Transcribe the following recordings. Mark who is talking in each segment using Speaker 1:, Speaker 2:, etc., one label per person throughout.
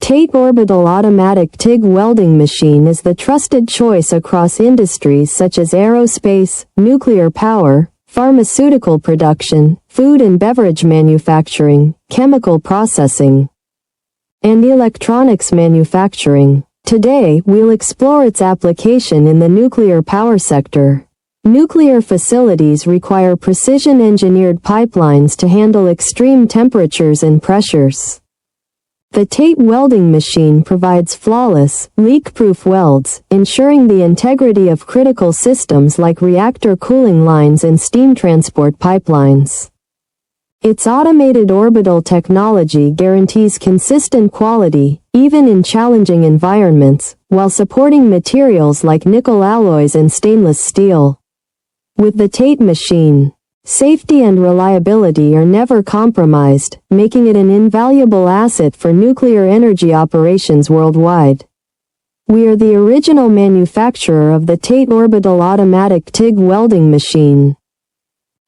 Speaker 1: TATE Orbital Automatic TIG Welding Machine is the trusted choice across industries such as aerospace, nuclear power, pharmaceutical production, food and beverage manufacturing, chemical processing, and electronics manufacturing. Today, we'll explore its application in the nuclear power sector. Nuclear facilities require precision-engineered pipelines to handle extreme temperatures and pressures. The TATE welding machine provides flawless, leak-proof welds, ensuring the integrity of critical systems like reactor cooling lines and steam transport pipelines. Its automated orbital technology guarantees consistent quality, even in challenging environments, while supporting materials like nickel alloys and stainless steel. With the TATE machine, safety and reliability are never compromised, making it an invaluable asset for nuclear energy operations worldwide. We are the original manufacturer of the TATE Orbital Automatic TIG Welding Machine,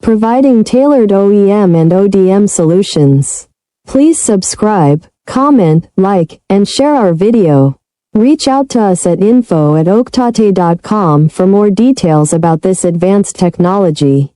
Speaker 1: providing tailored OEM and ODM solutions. Please subscribe, comment, like, and share our video. Reach out to us at info@oaktate.com for more details about this advanced technology.